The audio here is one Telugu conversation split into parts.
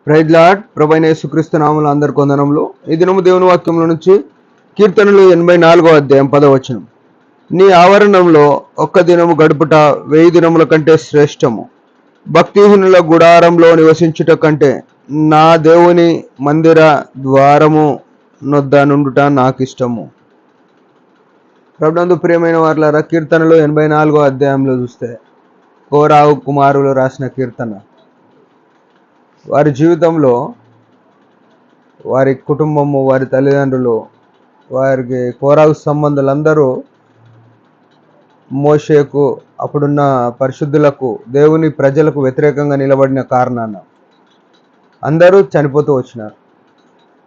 Praise lord. ప్రభువైన యేసుక్రీస్తు నామములో అందరికీ వందనములు. ఈ దినము దేవుని వాక్యంలో నుంచి కీర్తనలు 84వ అధ్యాయం 10వ వచనం. నీ ఆవరణంలో ఒక్క దినము గడుపుట 1000 దినముల కంటే శ్రేష్టము. భక్తిహీనుల గుడారంలో నివసించుట కంటే నా దేవుని మందిర ద్వారము నొద్ద నుండుట నాకిష్టము. ప్రభునందు ప్రియమైన వారలారా, కీర్తనలు 84వ అధ్యాయంలో చూస్తే కోరాహు కుమారులు రాసిన కీర్తన. వారి జీవితంలో వారి కుటుంబము, వారి తల్లిదండ్రులు, వారికి కోరాహు సంబంధులందరూ మోషేకు, అప్పుడున్న పరిశుద్ధులకు, దేవుని ప్రజలకు వ్యతిరేకంగా నిలబడిన కారణాన అందరూ చనిపోతూ వచ్చినారు.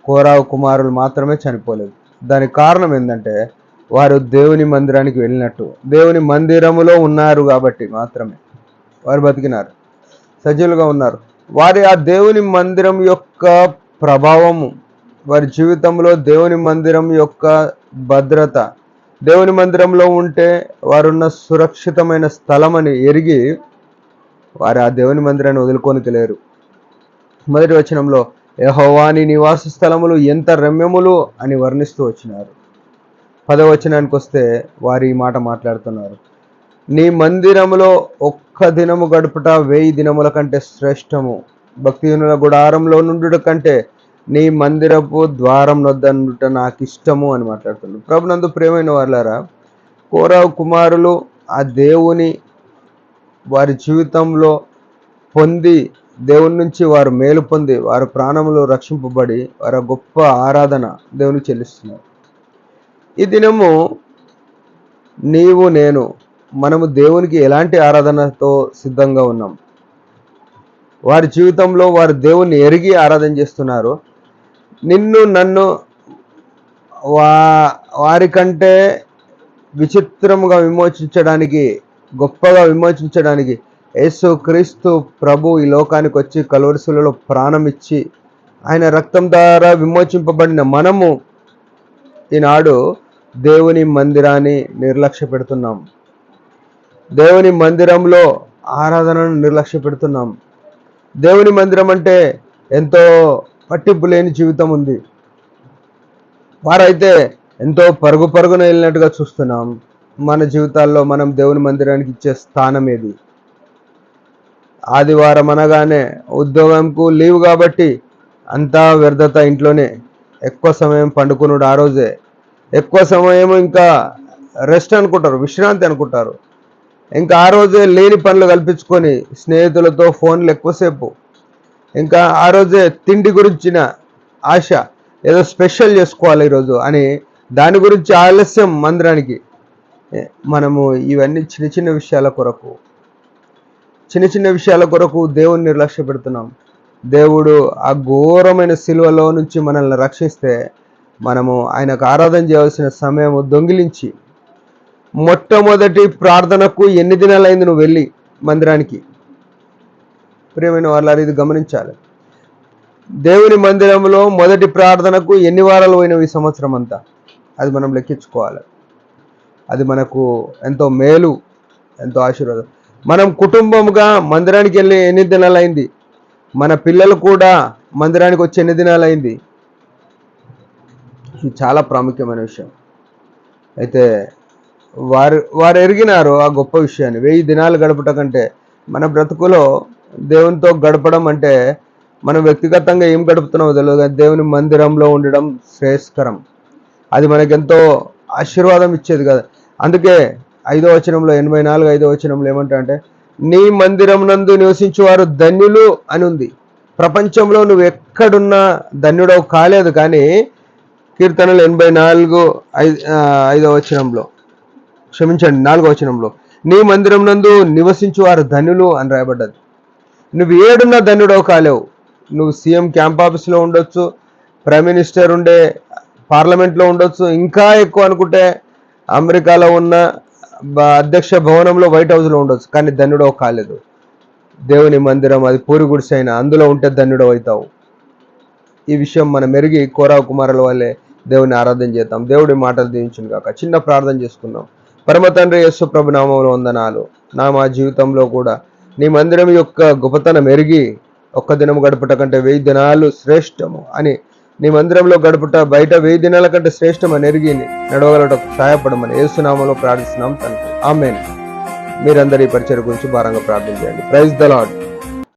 కోరాహు కుమారులు మాత్రమే చనిపోలేదు. దానికి కారణం ఏంటంటే వారు దేవుని మందిరానికి వెళ్ళినట్టు, దేవుని మందిరములో ఉన్నారు కాబట్టి మాత్రమే వారు బతికినారు, సజీవులుగా ఉన్నారు. వారి ఆ దేవుని మందిరం యొక్క ప్రభావము, వారి జీవితంలో దేవుని మందిరం యొక్క భద్రత, దేవుని మందిరంలో ఉంటే వారున్న సురక్షితమైన స్థలం అని ఎరిగి వారు ఆ దేవుని మందిరాన్ని వదులుకోనికి లేరు. మొదటి వచనంలో యెహోవా నీ నివాస స్థలములు ఎంత రమ్యములు అని వర్ణిస్తూ వచ్చినారు. 10వ వచనానికి వస్తే వారు ఈ మాట మాట్లాడుతున్నారు. నీ మందిరములో ఒక్క దినము గడుపుట 1000 దినముల కంటే శ్రేష్టము. భక్తిహీనుల గుడారంలో నుండుట కంటే నీ మందిరపు ద్వారం నొద్ద నుండుట నాకు ఇష్టము అని మాట్లాడుతున్నారు. ప్రభునందు ప్రియమైన వారలారా, కోరాహు కుమారులు ఆ దేవుని వారి జీవితంలో పొంది, దేవుని నుంచి వారు మేలు పొంది, వారి ప్రాణములు రక్షింపబడి వారి గొప్ప ఆరాధన దేవునికి చెల్లిస్తున్నారు. ఈ దినము నీవు నేను మనము దేవునికి ఎలాంటి ఆరాధనతో సిద్ధంగా ఉన్నాం? వారి జీవితంలో వారు దేవుణ్ణి ఎరిగి ఆరాధన చేస్తున్నారు. నిన్ను నన్ను వారికంటే విచిత్రముగా విమోచించడానికి, గొప్పగా విమోచించడానికి యేసు క్రీస్తు ప్రభు ఈ లోకానికి వచ్చి కల్వరి శిలువలో ప్రాణం ఇచ్చి ఆయన రక్తం ద్వారా విమోచింపబడిన మనము ఈనాడు దేవుని మందిరాన్ని నిర్లక్ష్య పెడుతున్నాం. దేవుని మందిరంలో ఆరాధనను నిర్లక్ష్య పెడుతున్నాం. దేవుని మందిరం అంటే ఎంతో పట్టింపు లేని జీవితం ఉంది. వారైతే ఎంతో పరుగున వెళ్ళినట్టుగా చూస్తున్నాం. మన జీవితాల్లో మనం దేవుని మందిరానికి ఇచ్చే స్థానం ఏది? ఆదివారం అనగానే ఉద్యోగంకు లీవ్ కాబట్టి అంతా వ్యర్థత, ఇంట్లోనే ఎక్కువ సమయం పండుకునుడు, ఆ రోజే ఎక్కువ సమయం ఇంకా రెస్ట్ అనుకుంటారు, విశ్రాంతి అనుకుంటారు. ఇంకా ఆ రోజే లేని పనులు కల్పించుకొని స్నేహితులతో ఫోన్లు ఎక్కువసేపు, ఇంకా ఆ రోజే తిండి గురించిన ఆశ, ఏదో స్పెషల్ చేసుకోవాలి ఈరోజు అని దాని గురించి ఆలస్యం మందిరానికి. మనము ఇవన్నీ చిన్న చిన్న విషయాల కొరకు దేవుని నిర్లక్ష్య పెడుతున్నాం. దేవుడు ఆ ఘోరమైన సిలువలో నుంచి మనల్ని రక్షిస్తే మనము ఆయనకు ఆరాధన చేయాల్సిన సమయం దొంగిలించి, మొట్టమొదటి ప్రార్థనకు ఎన్ని దినాలైంది నువ్వు వెళ్ళి మందిరానికి? ప్రియమైన వాళ్ళారు, ఇది గమనించాలి. దేవుని మందిరంలో మొదటి ప్రార్థనకు ఎన్ని వారాలు పోయినవి ఈ సంవత్సరం అంతా? అది మనం లెక్కించుకోవాలి. అది మనకు ఎంతో మేలు, ఎంతో ఆశీర్వాదం. మనం కుటుంబంగా మందిరానికి వెళ్ళి ఎన్ని దినాలైంది? మన పిల్లలు కూడా మందిరానికి వచ్చి ఎన్ని దినాలైంది? ఇది చాలా ప్రాముఖ్యమైన విషయం. అయితే వారు ఎరిగినారు ఆ గొప్ప విషయాన్ని. 1000 దినాలు గడపట కంటే మన బ్రతుకులో దేవునితో గడపడం అంటే మనం వ్యక్తిగతంగా ఏం గడుపుతున్నామో తెలియదు, కానీ దేవుని మందిరంలో ఉండడం శ్రేయస్కరం. అది మనకెంతో ఆశీర్వాదం ఇచ్చేది కదా. అందుకే 5వ వచనంలో 5వ వచనంలో ఏమంటా, నీ మందిరం నందు నివసించేవారు ధన్యులు అని ఉంది. ప్రపంచంలో నువ్వు ఎక్కడున్నా ధన్యుడవు కాలేదు, కానీ కీర్తనలు 84:5వ వచనంలో, క్షమించండి 4వ వచనంలో నీ మందిరం నందు నివసించేవారు ధన్యులు అని రాయబడ్డది. నువ్వు ఏడున్నా ధన్యుడవు కాలేవు. నువ్వు సీఎం క్యాంప్ ఆఫీస్లో ఉండొచ్చు, ప్రైమ్ మినిస్టర్ ఉండే పార్లమెంట్లో ఉండొచ్చు, ఇంకా ఎక్కువ అనుకుంటే అమెరికాలో ఉన్న అధ్యక్ష భవనంలో, వైట్ హౌస్లో ఉండొచ్చు, కానీ ధన్యుడవు కాలేదు. దేవుని మందిరం అది పూరి గుడిసైనా అందులో ఉంటే ధన్యుడవు అవుతావు. ఈ విషయం మనం మెరిగి కోరాహు కుమారుల వల్లే దేవుని ఆరాధన చేద్దాం. దేవుడి మాటలు దీవించును గాక. చిన్న ప్రార్థన చేసుకుందాం. పరమ తండ్రి యేసు ప్రభు నామములో వందనాలు. మా జీవితంలో కూడా నీ మందిరం యొక్క గొప్పతనం ఎరిగి ఒక్క దినం గడుపుట కంటే 1000 దినాలు శ్రేష్టము అని, నీ మందిరంలో గడుపుట బయట 1000 దినాల కంటే శ్రేష్టమని ఎరిగి నడవగలటకు సహాయపడమని యేసునామములో ప్రార్థిస్తున్నాం తండ్రి. ఆమేన్. మీరందరూ ఈ పరిచర్య గురించి భారంగా ప్రార్థన చేయండి. Praise the lord.